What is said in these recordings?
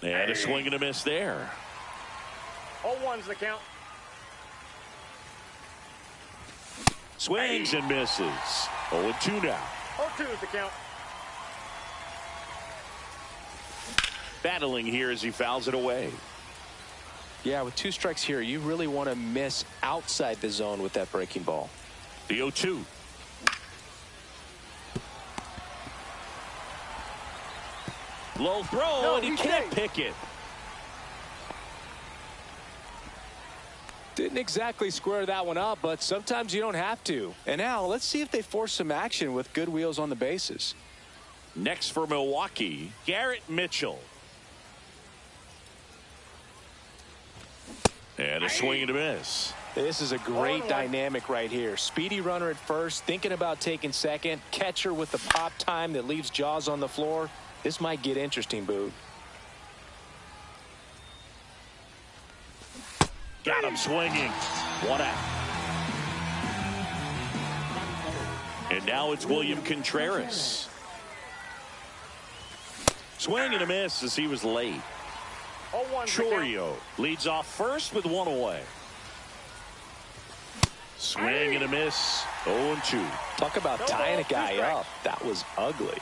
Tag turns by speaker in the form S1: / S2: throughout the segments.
S1: And a swing and a miss there.
S2: 0-1's the count.
S1: Swings and misses. 0-2 now.
S2: 0-2's the count.
S1: Battling here as he fouls it away.
S3: Yeah, with 2 strikes here, you really want to miss outside the zone with that breaking ball.
S1: The 0-2. Low throw, and he can't pick it.
S3: Didn't exactly square that one up, but sometimes you don't have to. And now let's see if they force some action with good wheels on the bases.
S1: Next for Milwaukee, Garrett Mitchell. And a swing and a miss.
S3: This is a great dynamic right here. Speedy runner at first, thinking about taking second. Catcher with the pop time that leaves Jaws on the floor. This might get interesting, Boo.
S1: Got him swinging. 1 out. And now it's William Contreras. Swing and a miss as he was late. Chorio leads off first with 1 away. Swing and a miss. 0-2.
S3: Talk about tying a guy up. That was ugly.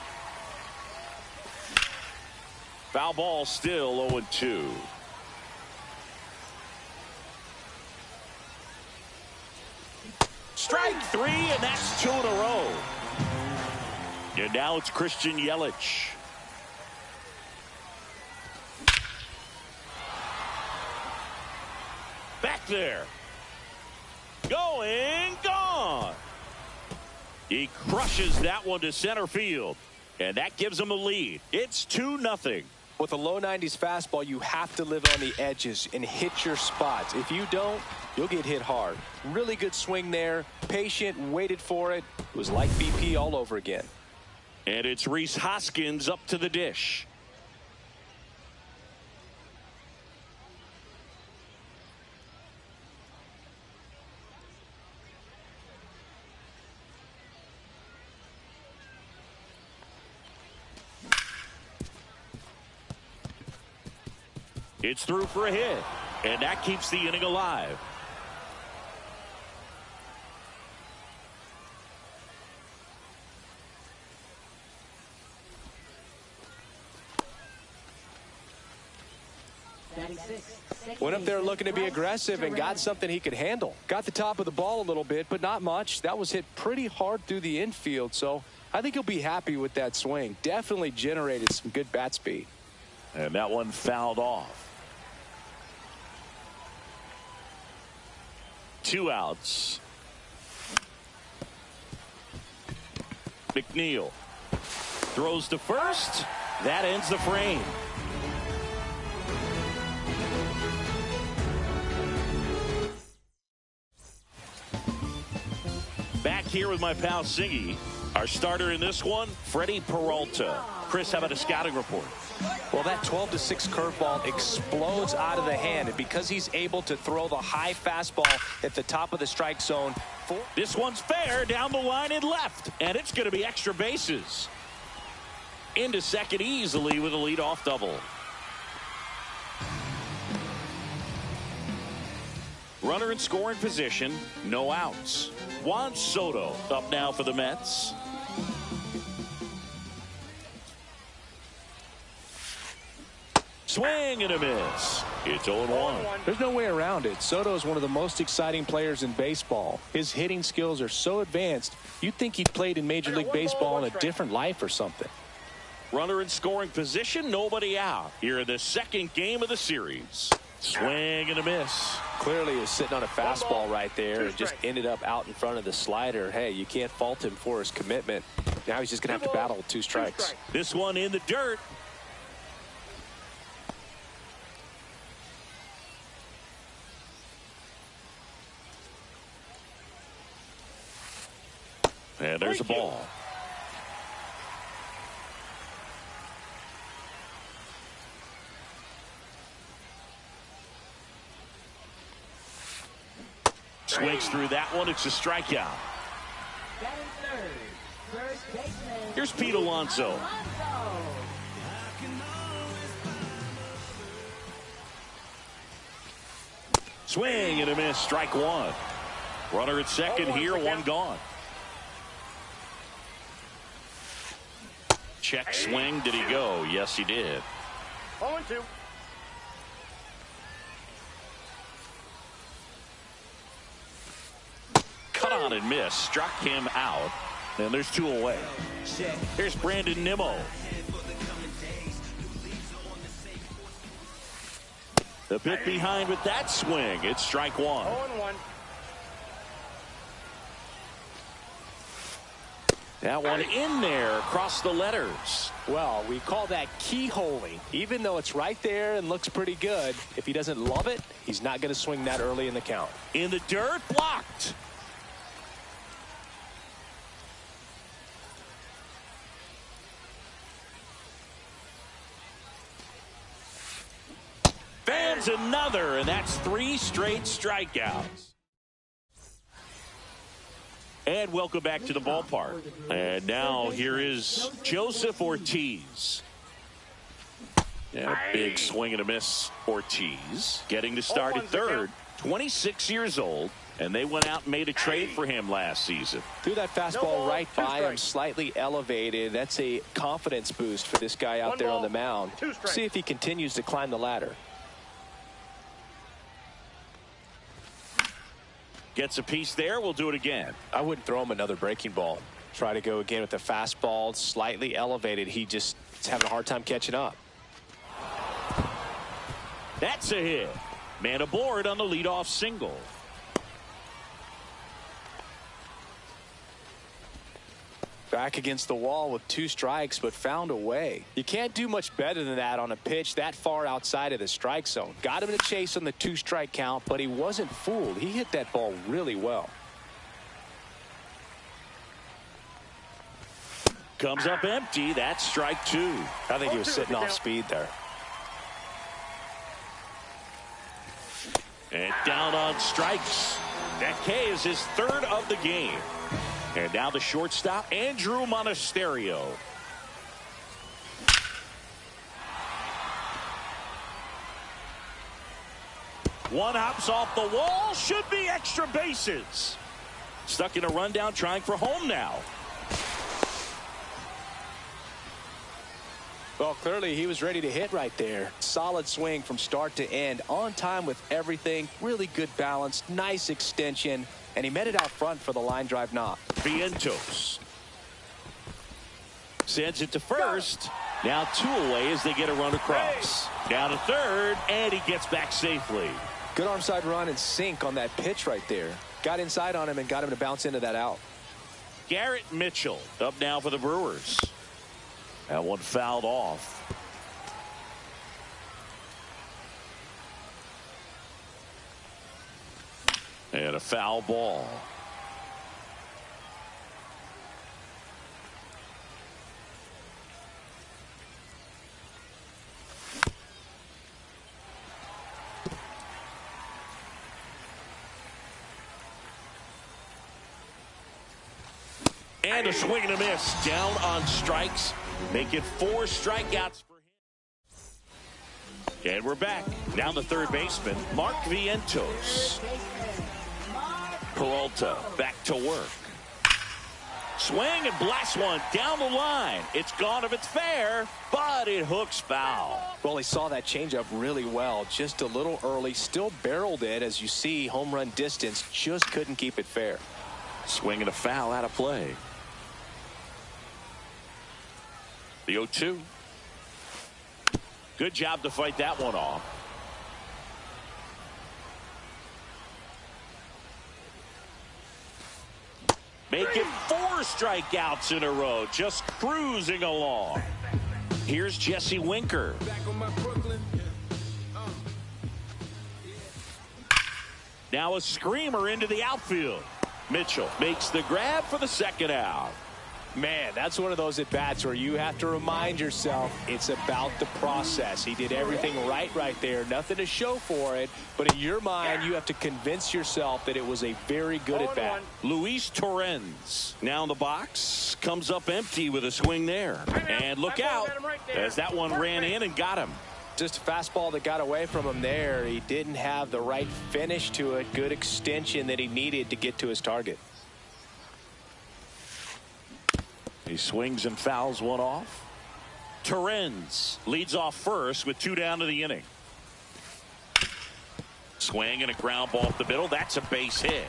S1: Foul ball still 0-2. Strike 3, and that's 2 in a row. And now it's Christian Yelich. Back there. Going, gone. He crushes that one to center field. And that gives him a lead. It's 2-0.
S3: With a low 90s fastball, you have to live on the edges and hit your spots. If you don't, you'll get hit hard. Really good swing there. Patient, waited for it. It was like BP all over again.
S1: And it's Rhys Hoskins up to the dish. It's through for a hit, and that keeps the inning alive.
S3: Went up there looking to be aggressive and got something he could handle. Got the top of the ball a little bit, but not much. That was hit pretty hard through the infield, so I think he'll be happy with that swing. Definitely generated some good bat speed.
S1: And that one fouled off. 2 outs. McNeil throws to first. That ends the frame. Back here with my pal Siggy. Our starter in this one, Freddie Peralta. Chris, how about a scouting report?
S3: Well, that 12-6 curveball explodes out of the hand, and because he's able to throw the high fastball at the top of the strike zone.
S1: This one's fair down the line and left, and it's going to be extra bases. Into second easily with a leadoff double. Runner in scoring position, no outs. Juan Soto up now for the Mets. Swing and a miss. It's 0-1.
S3: There's no way around it. Soto is one of the most exciting players in baseball. His hitting skills are so advanced, you'd think he played in Major League Baseball in a different life or something.
S1: Runner in scoring position, nobody out. Here in the second game of the series. Swing and a miss.
S3: Clearly is sitting on a fastball right there and just ended up out in front of the slider. Hey, you can't fault him for his commitment. Now he's just going to have to battle with 2 strikes.
S1: This one in the dirt. And there's a ball. Swings through that one. It's a strikeout. Here's Pete Alonso. Swing and a miss. Strike one. Runner at second here. One gone. Check swing. Did he go? Yes, he did.
S2: 0-2.
S1: Cut on and miss. Struck him out. And there's two away. Here's Brandon Nimmo. The bit behind with that swing. It's strike one.
S2: 0-1.
S1: That one in there across the letters.
S3: Well, we call that keyholing. Even though it's right there and looks pretty good, if he doesn't love it, he's not going to swing that early in the count.
S1: In the dirt, blocked. Fans another, and that's 3 straight strikeouts. And welcome back to the ballpark. And now here is Joseph Ortiz. And a big swing and a miss. Ortiz getting to start at third. 26 years old. And they went out and made a trade for him last season.
S3: Threw that fastball right by him, slightly elevated. That's a confidence boost for this guy out there on the mound. See if he continues to climb the ladder.
S1: Gets a piece there. We'll do it again.
S3: I wouldn't throw him another breaking ball. Try to go again with the fastball, slightly elevated. He just is having a hard time catching up.
S1: That's a hit. Man aboard on the leadoff single.
S3: Back against the wall with 2 strikes, but found a way. You can't do much better than that on a pitch that far outside of the strike zone. Got him to chase on the 2-strike count, but he wasn't fooled. He hit that ball really well.
S1: Comes up empty. That's strike 2.
S3: I think he was sitting off speed there.
S1: And down on strikes. That K is his 3rd of the game. And now the shortstop, Andrew Monasterio. One hops off the wall. Should be extra bases. Stuck in a rundown, trying for home now.
S3: Well, clearly he was ready to hit right there. Solid swing from start to end. On time with everything. Really good balance. Nice extension. And he met it out front for the line drive knock.
S1: Vientos sends it to first. Now 2 away as they get a run across. Down to third, and he gets back safely.
S3: Good arm side run and sink on that pitch right there. Got inside on him and got him to bounce into that out.
S1: Garrett Mitchell up now for the Brewers. That one fouled off. And a foul ball. And a swing and a miss. Down on strikes. Make it 4 strikeouts for him. And we're back. Down the third baseman, Mark Vientos. Peralta back to work. Swing and blast one down the line. It's gone if it's fair, but it hooks foul.
S3: Well, he saw that changeup really well. Just a little early. Still barreled it. As you see, home run distance. Just couldn't keep it fair.
S1: Swing and a foul out of play. The 0-2. Good job to fight that one off. Make it 4 strikeouts in a row. Just cruising along. Here's Jesse Winker. Now a screamer into the outfield. Mitchell makes the grab for the second out.
S3: Man, that's one of those at-bats where you have to remind yourself it's about the process. He did everything right there. Nothing to show for it. But in your mind, you have to convince yourself that it was a very good at-bat.
S1: Luis Torrens now in the box. Comes up empty with a swing there. And look out as that one ran in and got him.
S3: just a fastball that got away from him there. He didn't have the right finish to it. Good extension that he needed to get to his target.
S1: He swings and fouls one off. Torrens leads off first with 2 down to the inning. Swing and a ground ball up the middle. That's a base hit.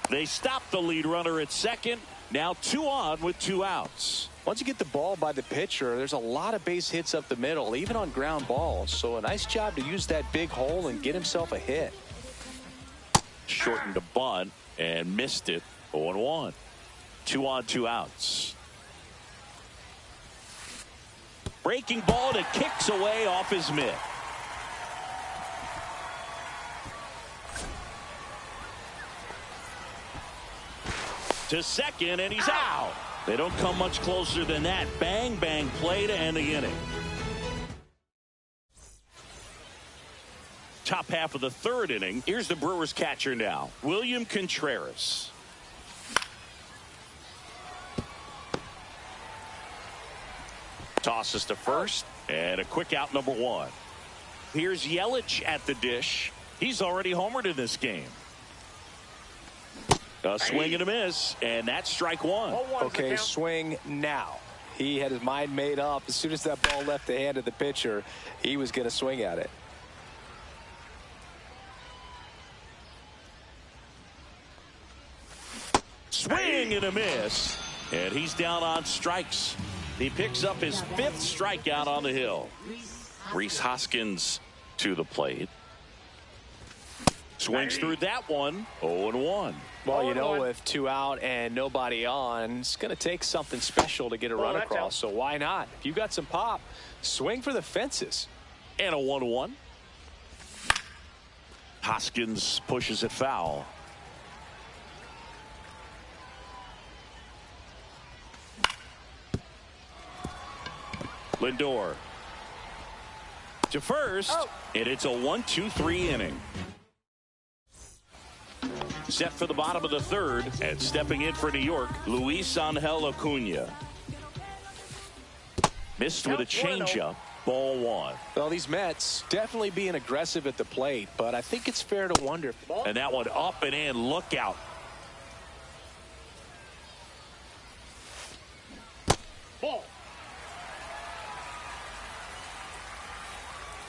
S1: They stop the lead runner at second. Now 2 on with 2 outs.
S3: Once you get the ball by the pitcher, there's a lot of base hits up the middle, even on ground balls. So a nice job to use that big hole and get himself a hit.
S1: Shortened a bunt and missed it. 0-1. 2 on, 2 outs. Breaking ball that kicks away off his mitt. To second, and he's out. They don't come much closer than that. Bang, bang play to end the inning. Top half of the 3rd inning. Here's the Brewers catcher now, William Contreras. Tosses to first, and a quick out, number 1. Here's Yelich at the dish. He's already homered in this game. A swing and a miss, and that's strike 1.
S3: Okay, swing now. He had his mind made up. As soon as that ball left the hand of the pitcher, he was going to swing at it.
S1: Swing and a miss, and he's down on strikes. He picks up his 5th strikeout on the hill. Rhys Hoskins to the plate. Swings through that one. 0-1.
S3: Well, you know, with 2 out and nobody on, it's going to take something special to get a run across. So why not? If you got some pop, swing for the fences.
S1: And a 1-1. Hoskins pushes it foul. Lindor to first, and it's a 1-2-3 inning. Set for the bottom of the 3rd, and stepping in for New York, Luis Angel Acuna. Missed with a changeup. Ball 1.
S3: Well, these Mets definitely being aggressive at the plate, but I think it's fair to wonder.
S1: And that one up and in. Look out.
S2: Ball.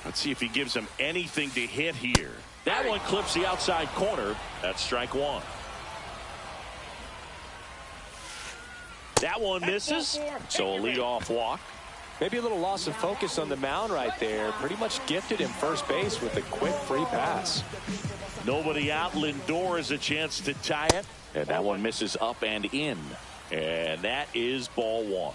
S1: Let's see if he gives him anything to hit here. That one clips the outside corner. That's strike 1. That one misses. So a leadoff walk.
S3: Maybe a little loss of focus on the mound right there. Pretty much gifted him first base with a quick free pass.
S1: Nobody out. Lindor has a chance to tie it. And that one misses up and in. And that is ball 1.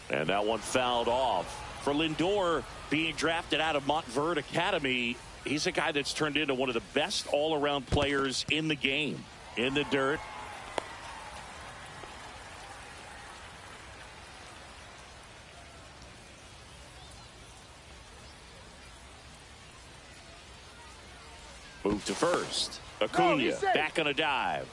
S1: And that one fouled off. For Lindor, being drafted out of Montverde Academy, he's a guy that's turned into one of the best all-around players in the game. In the dirt. Move to first. Acuna back on a dive.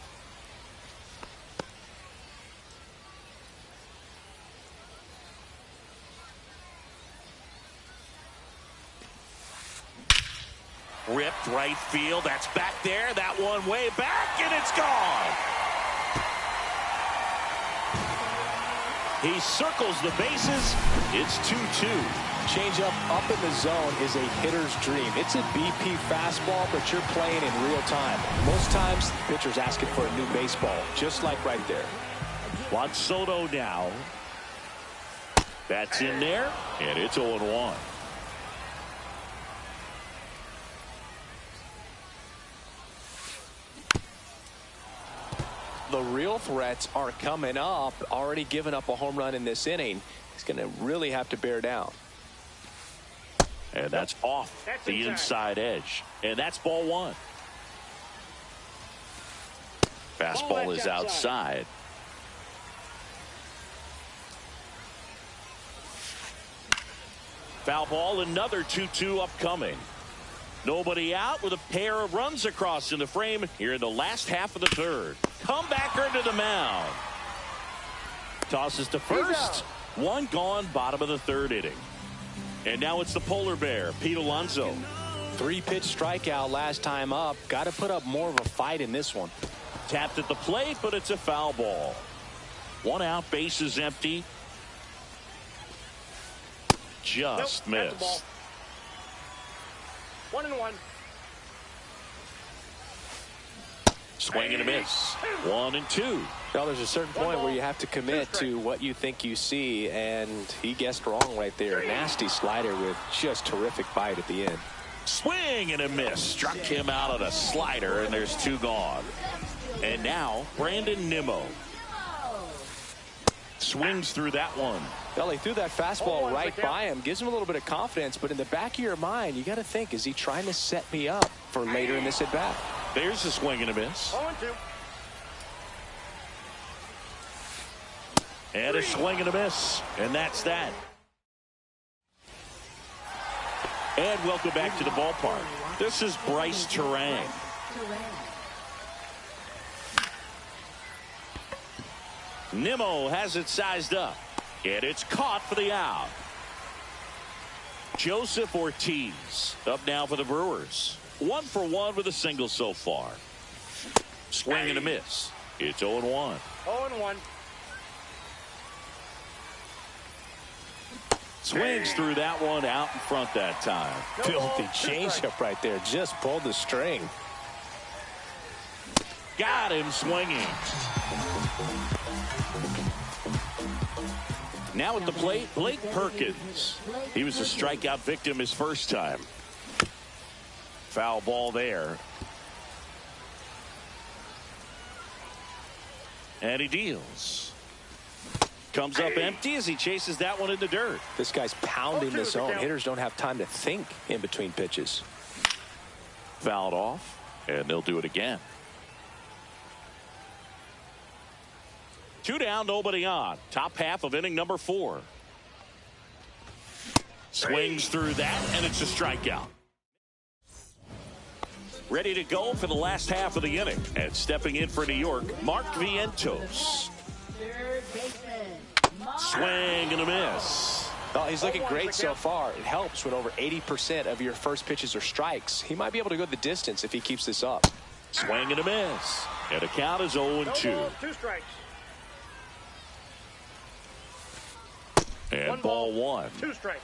S1: Ripped right field. That's back there. That one way back, and it's gone. He circles the bases. It's 2-2.
S3: Changeup up in the zone is a hitter's dream. It's a BP fastball, but you're playing in real time. Most times, the pitcher's asking for a new baseball, just like right there.
S1: Juan Soto now. That's in there, and it's 0-1.
S3: The real threats are coming up. Already given up a home run in this inning. He's going to really have to bear down.
S1: And that's off the inside edge. And that's ball 1. Fastball is outside. Foul ball, another 2-2 upcoming. Nobody out with a pair of runs across in the frame here in the last half of the 3rd. Comebacker to the mound. Tosses to first. One gone, bottom of the third inning. And now it's the polar bear, Pete Alonso.
S3: 3-pitch strikeout last time up. Got to put up more of a fight in this one.
S1: Tapped at the plate, but it's a foul ball. 1 out, base is empty. Just missed.
S2: 1-1.
S1: Swing and a miss. 1-2.
S3: Well, there's a certain point where you have to commit to what you think you see, and he guessed wrong right there. Nasty slider with just terrific bite at the end.
S1: Swing and a miss. Struck him out on a slider, and there's 2 gone. And now Brandon Nimmo swings through that one.
S3: Well, he threw that fastball right by him. Gives him a little bit of confidence, but in the back of your mind, you got to think, is he trying to set me up for later in this at-bat?
S1: There's a swing and a miss.
S2: 0-2.
S1: And a swing and a miss. And that's that. And welcome back to the ballpark. This is Bryce Terang. Nimmo has it sized up. And it's caught for the out. Joseph Ortiz up now for the Brewers. 1 for 1 with a single so far. Swing and a miss. It's 0-1.
S2: 0-1.
S1: Swings through that one, out in front that time.
S3: Filthy changeup right there. Just pulled the string.
S1: Got him swinging. Now at the plate, Blake Perkins. He was a strikeout victim his first time. Foul ball there. And he deals. Comes up empty as he chases that one in the dirt.
S3: This guy's pounding the zone. Hitters don't have time to think in between pitches.
S1: Fouled off, and they'll do it again. 2 down, nobody on. Top half of inning number 4. Swings through that, and it's a strikeout. Ready to go for the last half of the inning. And stepping in for New York, Mark Vientos. Swing and a miss.
S3: Well, he's looking great so far. It helps when over 80% of your first pitches are strikes. He might be able to go the distance if he keeps this up.
S1: Swing and a miss. And the count is 0-2.
S2: 2 strikes.
S1: And ball 1.
S2: 2 strikes.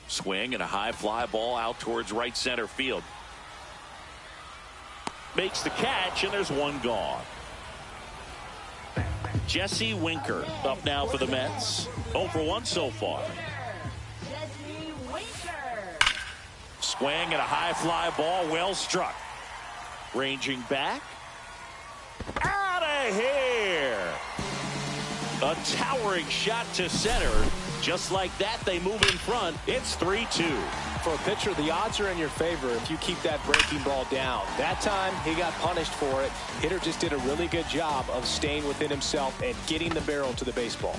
S1: Swing and a high fly ball out towards right center field. Makes the catch, and there's 1 gone. Jesse Winker up now for the Mets. 0 for 1 so far. Swing and a high fly ball, well struck. Ranging back. Out of here. A towering shot to center. Just like that, they move in front. It's 3-2.
S3: For a pitcher, the odds are in your favor if you keep that breaking ball down. That time, he got punished for it. Hitter just did a really good job of staying within himself and getting the barrel to the baseball.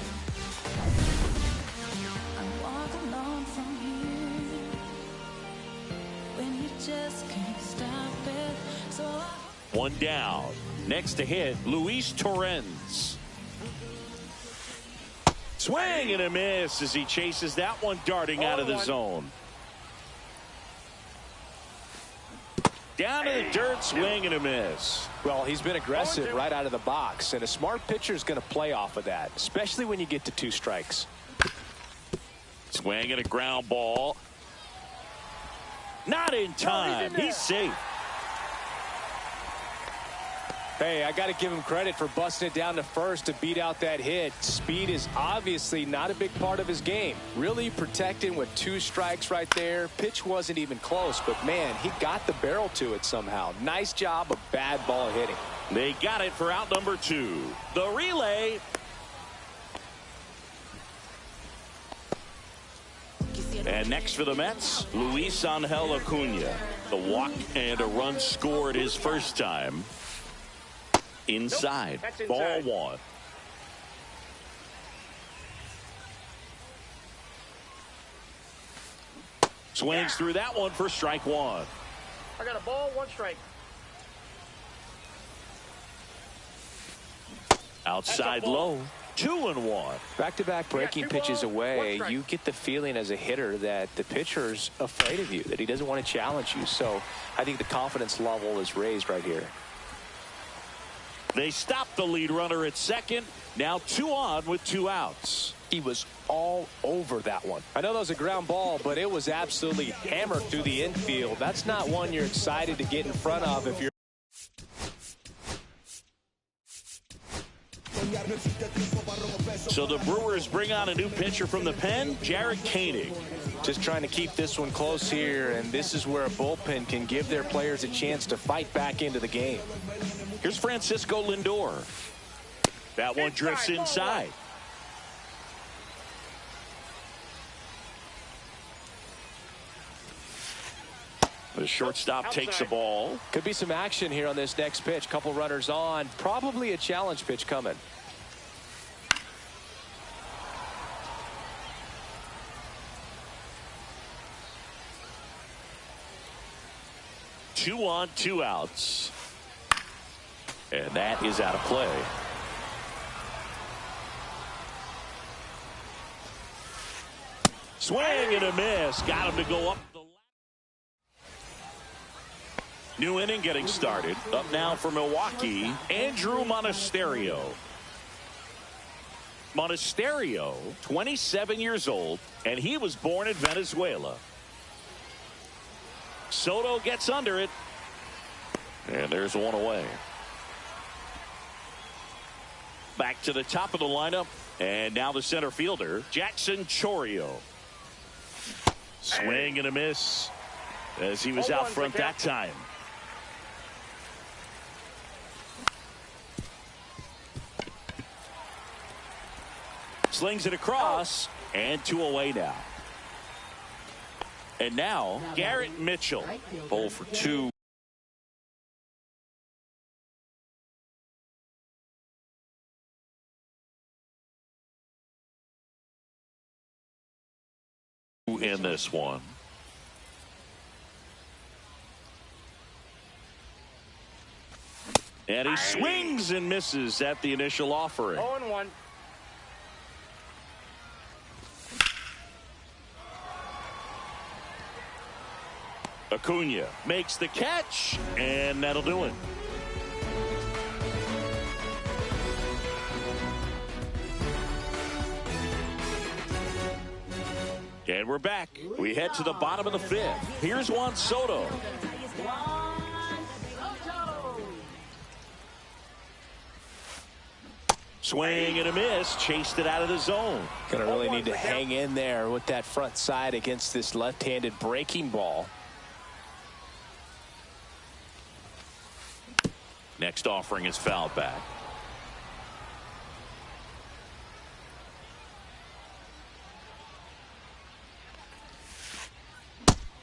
S1: One down. Next to hit, Luis Torrens. Swing and a miss as he chases that one darting out of the zone. Down to the dirt, swing and a miss.
S3: Well, he's been aggressive right out of the box, and a smart pitcher is going to play off of that, especially when you get to 2 strikes.
S1: Swing and a ground ball. Not in time. He's safe.
S3: Hey, I got to give him credit for busting it down to first to beat out that hit. Speed is obviously not a big part of his game. Really protecting with 2 strikes right there. Pitch wasn't even close, but man, he got the barrel to it somehow. Nice job of bad ball hitting.
S1: They got it for out number 2. The relay. And next for the Mets, Luis Angel Acuna. The walk and a run scored his first time. Inside.
S2: Nope,
S1: Ball
S2: inside.
S1: 1. Swings through that one for strike 1.
S2: I got a ball, 1 strike.
S1: Outside low. 2-1.
S3: Back-to-back breaking pitches away, you get the feeling as a hitter that the pitcher's afraid of you, that he doesn't want to challenge you. So I think the confidence level is raised right here.
S1: They stop the lead runner at second. Now 2 on with 2 outs.
S3: He was all over that one. I know that was a ground ball, but it was absolutely hammered through the infield. That's not one you're excited to get in front of if you're.
S1: So the Brewers bring on a new pitcher from the pen, Jarred Koenig.
S3: Just trying to keep this one close here, and this is where a bullpen can give their players a chance to fight back into the game.
S1: Here's Francisco Lindor. That one drifts inside. The shortstop takes the ball.
S3: Could be some action here on this next pitch. Couple runners on. Probably a challenge pitch coming.
S1: Two on, 2 outs. And that is out of play. Swing and a miss. Got him to go up the ladder. New inning getting started. Up now for Milwaukee, Andrew Monasterio. Monasterio, 27 years old, and he was born in Venezuela. Soto gets under it. And there's one away. Back to the top of the lineup. And now the center fielder, Jackson Chourio. Swing and a miss as he was out front that time. Slings it across, and 2 away now. And now Garrett Mitchell, 0 for 2. In this one. And he swings and misses at the initial offering.
S2: 0-1.
S1: Acuna makes the catch, and that'll do it. And we're back. We head to the bottom of the 5th. Here's Juan Soto. Swing and a miss. Chased it out of the zone.
S3: Gonna really need to hang in there with that front side against this left-handed breaking ball.
S1: Next offering is fouled back.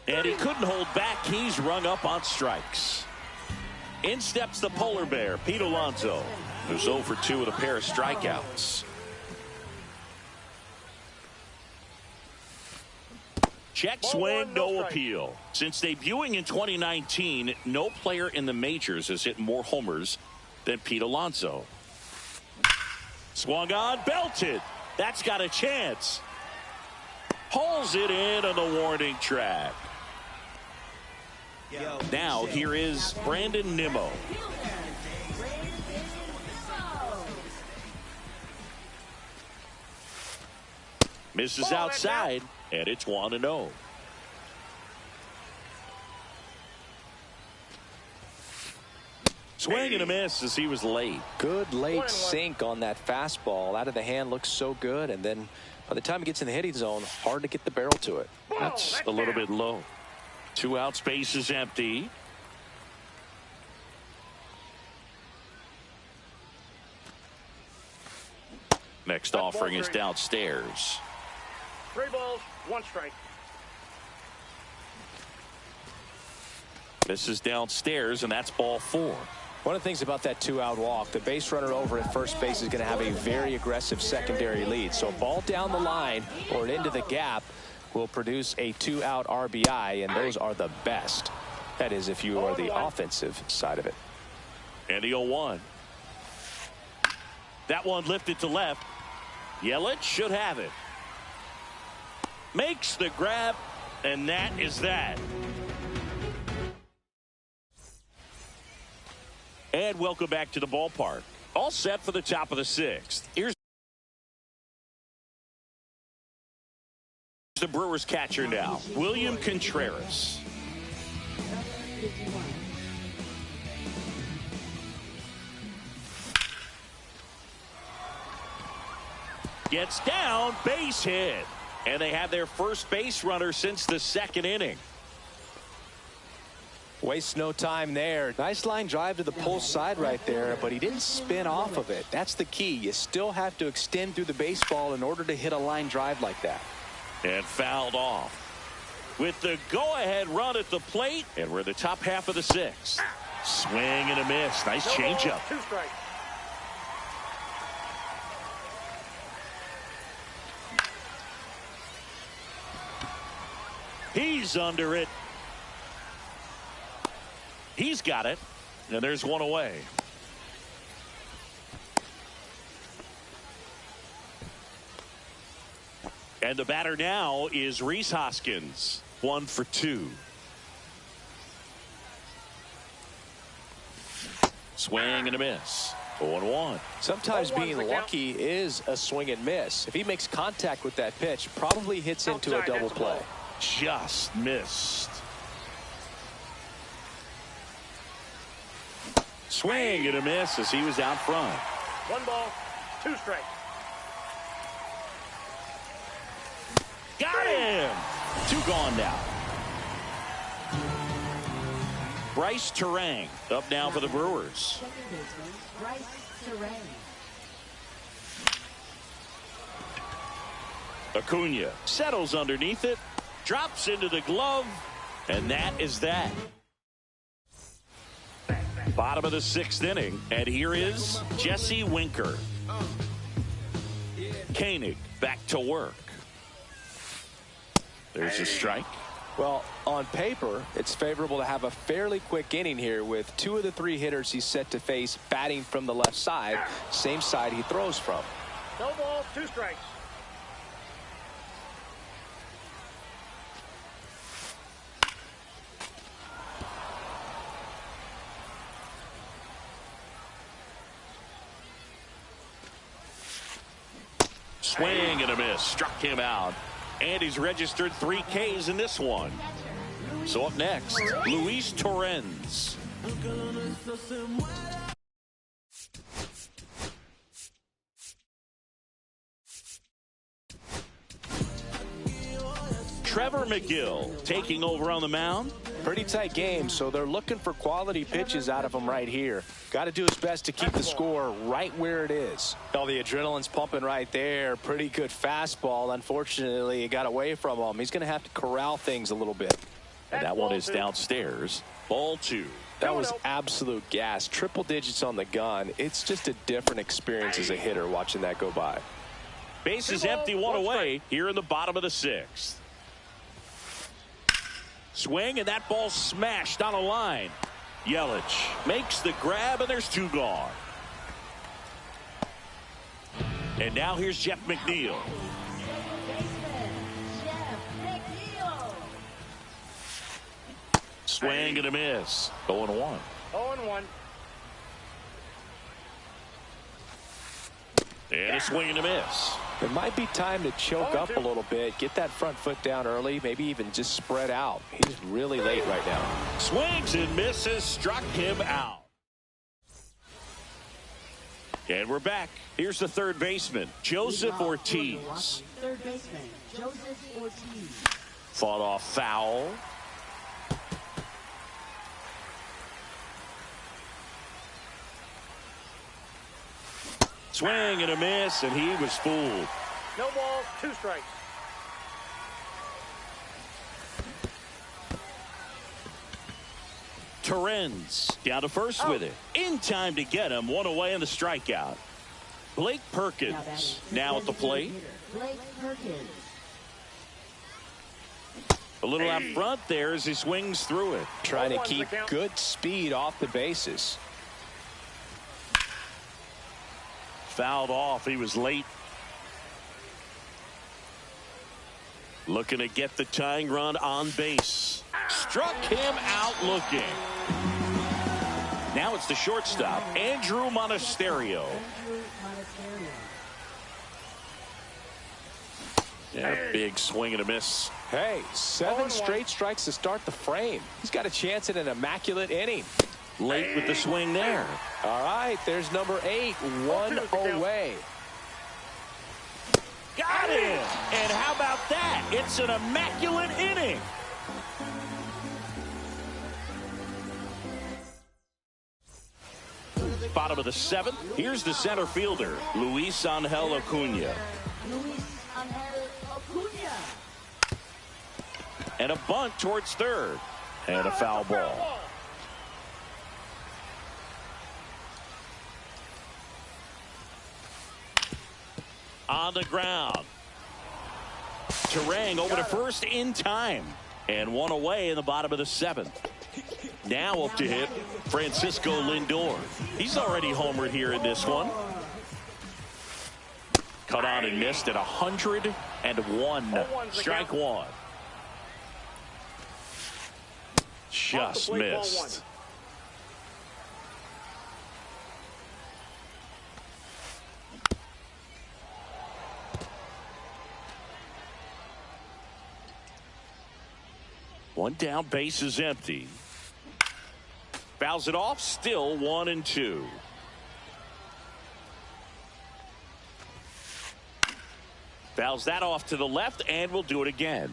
S1: And he couldn't hold back. He's rung up on strikes. In steps the polar bear, Pete Alonso, who's 0 for 2 with a pair of strikeouts. Check swing, no appeal. Since debuting in 2019, no player in the majors has hit more homers than Pete Alonso. Swung on, belted. That's got a chance. Hauls it in on the warning track. Now here is Brandon Nimmo. Misses outside, and it's 1-0. Swing and a miss as he was late.
S3: Good late sink on that fastball. Out of the hand, looks so good, and then by the time it gets in the hitting zone, hard to get the barrel to it.
S1: That's a little bit low. 2 out, space is empty. Next offering is downstairs.
S2: 3 balls, 1 strike.
S1: This is downstairs, and that's ball 4.
S3: One of the things about that 2-out walk, the base runner over at first base is going to have a very aggressive secondary lead. So a ball down the line or into the gap will produce a 2-out RBI, and those are the best. That is, if you are the offensive side of it.
S1: And the 0-1. That one lifted to left. Yelich should have it. Makes the grab, and that is that. And welcome back to the ballpark. All set for the top of the sixth. Here's the Brewers catcher now, William Contreras. Gets down, base hit. And they have their first base runner since the second inning.
S3: Waste no time there. Nice line drive to the pull side right there, but he didn't spin off of it. That's the key. You still have to extend through the baseball in order to hit a line drive like that.
S1: And fouled off. With the go-ahead run at the plate, and we're in the top half of the sixth. Swing and a miss. Nice changeup.
S2: 2 strikes.
S1: He's under it. He's got it. And there's one away. And the batter now is Rhys Hoskins. 1 for 2. Swing and a miss. 0-1.
S3: Sometimes being lucky is a swing and miss. If he makes contact with that pitch, probably hits into a double play.
S1: Just missed. Swing and a miss as he was out front.
S2: 1 ball, 2 strikes.
S1: Got him. 2 gone now. Bryce Terang up now for the Brewers. Acuna settles underneath it, drops into the glove, and that is that. Bottom of the 6th inning, and here is Jesse Winker. Koenig back to work. There's a strike.
S3: Well, on paper, it's favorable to have a fairly quick inning here with 2 of the 3 hitters he's set to face batting from the left side, same side he throws from.
S2: No ball, 2 strikes.
S1: Swing and a miss. Struck him out. And he's registered 3 Ks in this one. So up next, Luis Torrens. Trevor McGill taking over on the mound.
S3: Pretty tight game, so they're looking for quality pitches out of him right here. Got to do his best to keep the score right where it is. Oh, the adrenaline's pumping right there. Pretty good fastball. Unfortunately, it got away from him. He's going to have to corral things a little bit.
S1: And that one is downstairs. Ball 2.
S3: That was absolute gas. Triple digits on the gun. It's just a different experience as a hitter watching that go by.
S1: Base is empty, 1 away here in the bottom of the 6th. Swing, and that ball smashed on a line. Yelich makes the grab, and there's 2 gone. And now here's Jeff McNeil. Swing and a miss. 0-1.
S2: 0-1.
S1: And a swing and a miss.
S3: It might be time to choke up a little bit, get that front foot down early, maybe even just spread out. He's really late right now.
S1: Swings and misses, struck him out. And we're back. Here's the third baseman, Joseph Ortiz.
S4: Third baseman, Joseph Ortiz.
S1: Fought off foul. Swing and a miss, and he was fooled.
S2: No ball, 2 strikes.
S1: Torrens down to first with it. In time to get him. 1 away in the strikeout. Blake Perkins now at the plate.
S4: Blake Perkins.
S1: A little out front there as he swings through it.
S3: Trying to keep good speed off the bases.
S1: fouled off. He was late. Looking to get the tying run on base. Struck him out looking. Now it's the shortstop, Andrew Monasterio. Yeah, big swing and a miss.
S3: Hey, 7 straight strikes to start the frame. He's got a chance at an immaculate inning.
S1: Late with the swing there.
S3: All right, there's number 8, 1 away.
S1: Got it! And how about that? It's an immaculate inning. Bottom of the 7th. Here's the center fielder, Luis Angel Acuna. And a bunt towards third. And a foul ball. On the ground. Terang over to first in time. And 1 away in the bottom of the 7th. Now up to hit Francisco Lindor. He's already homered here in this one. Cut on and missed at 101. Strike 1. Just missed. One down, base is empty. Fouls it off, still 1-2. Fouls that off to the left, and we'll do it again.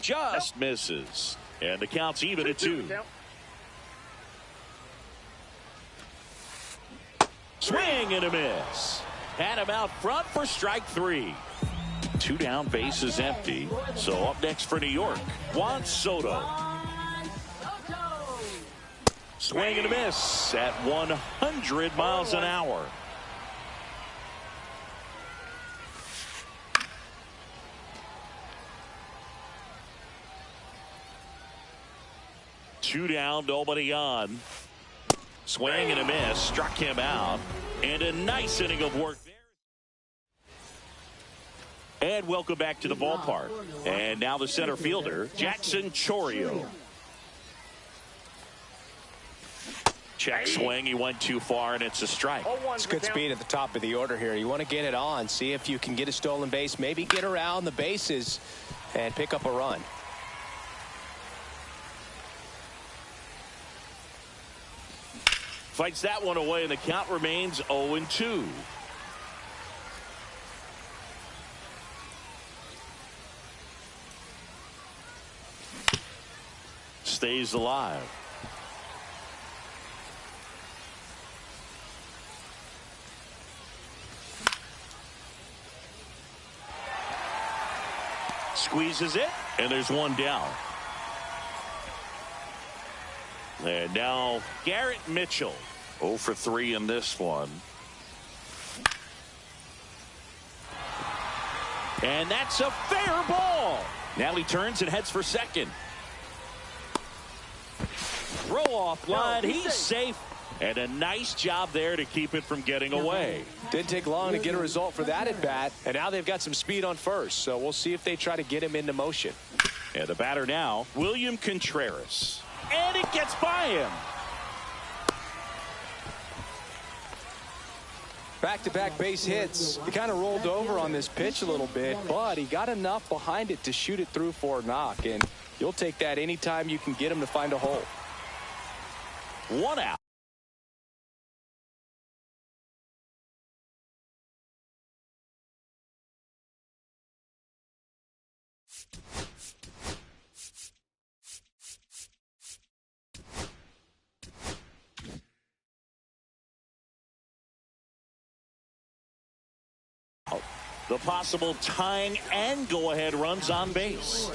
S1: Just misses. And the count's even at 2. Swing and a miss. Had him out front for strike 3. 2 down, base is empty. So up next for New York, Juan Soto. Swing and a miss at 100 miles an hour. Two down, nobody on. Swing and a miss, struck him out. And a nice inning of work there. And welcome back to the ballpark. And now the center fielder, Jackson Chourio. Check swing, he went too far, and it's a strike.
S3: It's good speed at the top of the order here. You want to get it on, see if you can get a stolen base, maybe get around the bases and pick up a run.
S1: Fights that one away, and the count remains 0-2. Stays alive. Squeezes it, and there's one down. And now Garrett Mitchell, 0 for 3 in this one. And that's a fair ball. Now he turns and heads for second. Throw off line, he's safe. And a nice job there to keep it from getting away.
S3: Didn't take long to get a result for that at bat. And now they've got some speed on first. So we'll see if they try to get him into motion.
S1: And the batter now, William Contreras. And it gets by him.
S3: Back-to-back base hits. He kind of rolled over on this pitch a little bit, but he got enough behind it to shoot it through for a knock. And you'll take that anytime you can get him to find a hole.
S1: 1 out. The possible tying and go-ahead runs on base.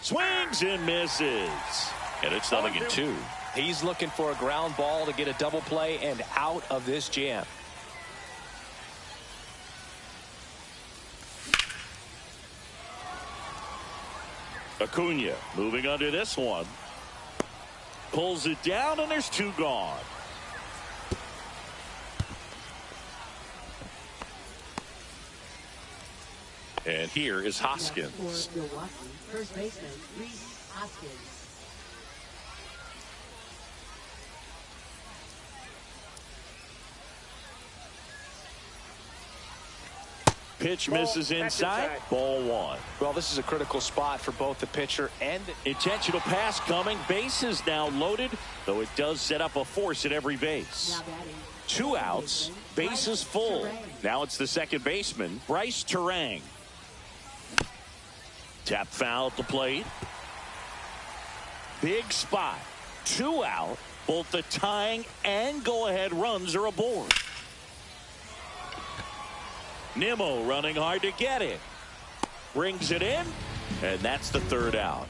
S1: Swings and misses. And it's 0-2.
S3: He's looking for a ground ball to get a double play and out of this jam.
S1: Acuna moving under this one. Pulls it down, and there's two gone. And here is Hoskins.
S4: For Milwaukee, first baseman, Rhys Hoskins.
S1: Pitch misses inside. Ball one.
S3: Well, this is a critical spot for both the pitcher and the
S1: Intentional pass coming. Bases now loaded, though it does set up a force at every base. Two outs. Bases full. Now it's the second baseman, Bryce Terang. Tap foul at the plate. Big spot. Two out. Both the tying and go-ahead runs are aboard. Nimmo running hard to get it. Brings it in, and that's the third out.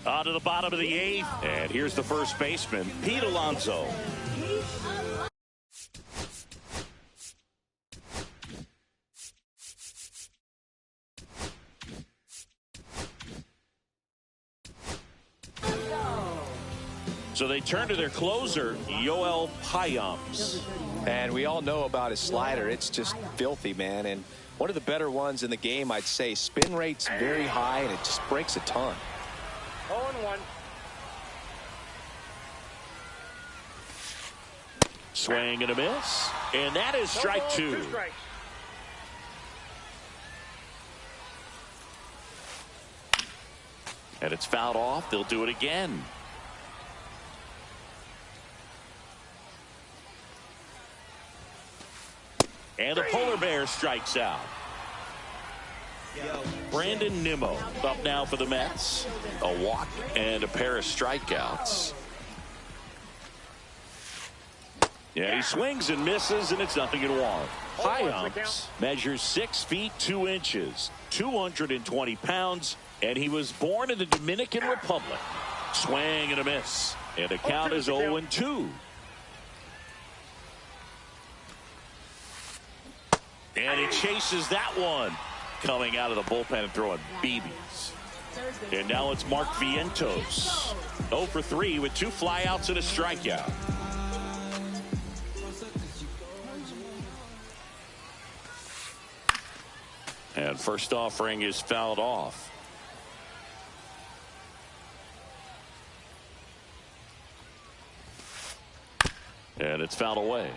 S1: On to the bottom of the eighth, and here's the first baseman, Pete Alonso. So they turn to their closer, Yoel Payams.
S3: And we all know about his slider. It's just filthy, man. And one of the better ones in the game, I'd say. Spin rate's very high, and it just breaks a ton.
S2: 0-1.
S1: Swing and a miss. And that is strike two.
S2: 2 strikes.
S1: And it's fouled off. They'll do it again. And the Polar Bear strikes out. Brandon Nimmo up now for the Mets. A walk and a pair of strikeouts. Yeah, he swings and misses, and it's 0-1. Payams measures 6 feet 2 inches, 220 pounds, and he was born in the Dominican Republic. Swing and a miss, and the count is 0-2. And he chases that one. Coming out of the bullpen and throwing BBs. And now it's Mark Vientos. 0 for 3 with 2 flyouts and a strikeout. And first offering is fouled off. And it's fouled away.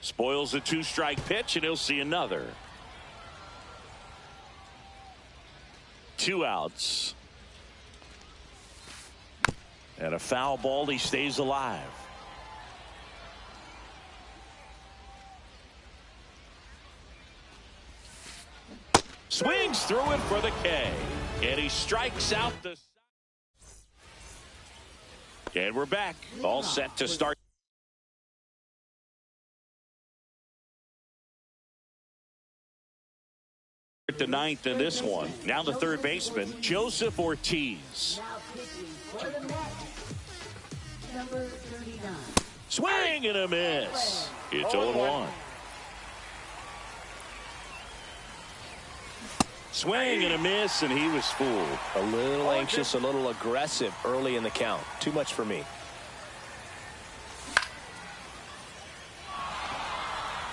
S1: Spoils a 2-strike pitch, and he'll see another. 2 outs. And a foul ball. He stays alive. Swings through it for the K. And he strikes out the... And we're back. All set to start. The ninth in this one. Now the third baseman, Joseph Ortiz.
S4: Number 39.
S1: Swing and a miss. It's 0-1. Swing and a miss, and he was fooled.
S3: A little anxious, a little aggressive early in the count. Too much for me.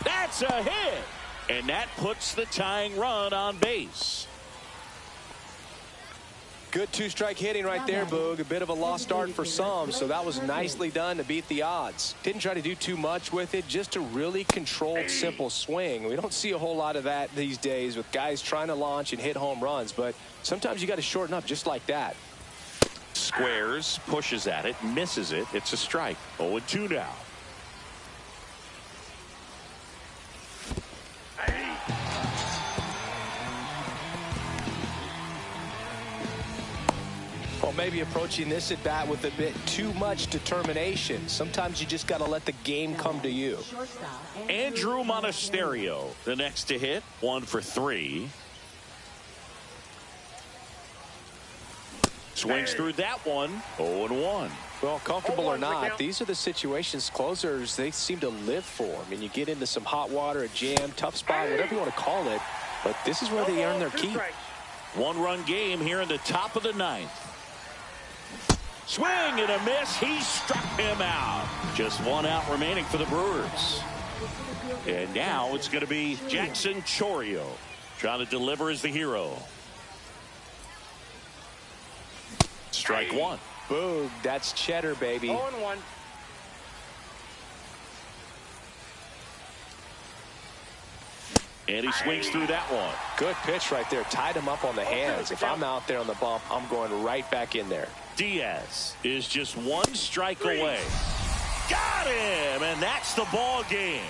S1: That's a hit. And that puts the tying run on base.
S3: Good 2-strike hitting right there, Boog. A bit of a lost start for some, so that was nicely done to beat the odds. Didn't try to do too much with it, just a really controlled, simple swing. We don't see a whole lot of that these days with guys trying to launch and hit home runs, but sometimes you got to shorten up just like that.
S1: Squares, pushes at it, misses it. It's a strike. 0-2 now.
S3: Well, maybe approaching this at bat with a bit too much determination. Sometimes you just got to let the game come to you.
S1: Andrew Monasterio, the next to hit, 1 for 3. Swings through that one. 0-1.
S3: Well, comfortable or not, these are the situations closers they seem to live for. I mean, you get into some hot water, a jam, tough spot, whatever you want to call it, but this is where they earn their keep.
S1: One-run game here in the top of the ninth. Swing and a miss. He struck him out. Just one out remaining for the Brewers. And now it's going to be Jackson Chourio trying to deliver as the hero. Strike one.
S3: Boom. That's cheddar, baby.
S2: 0-1.
S1: And he swings through that one.
S3: Good pitch right there. Tied him up on the hands. If I'm out there on the bump, I'm going right back in there.
S1: Diaz is just one strike away. Got him, and that's the ball game.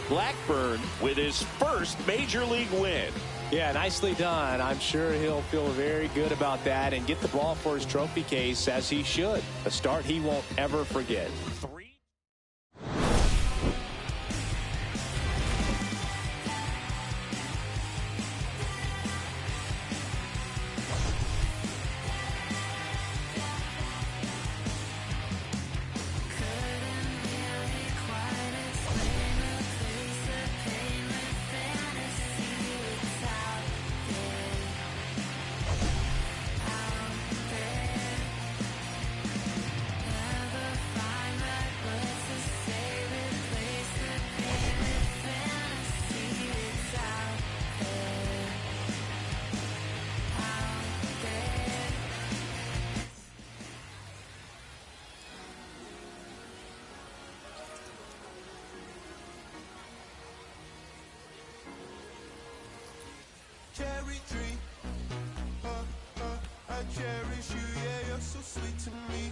S1: Blackburn with his first major league win.
S3: Yeah, nicely done. I'm sure he'll feel very good about that and get the ball for his trophy case, as he should. A start he won't ever forget.
S5: Cherry tree, I cherish you, yeah, you're so sweet to me.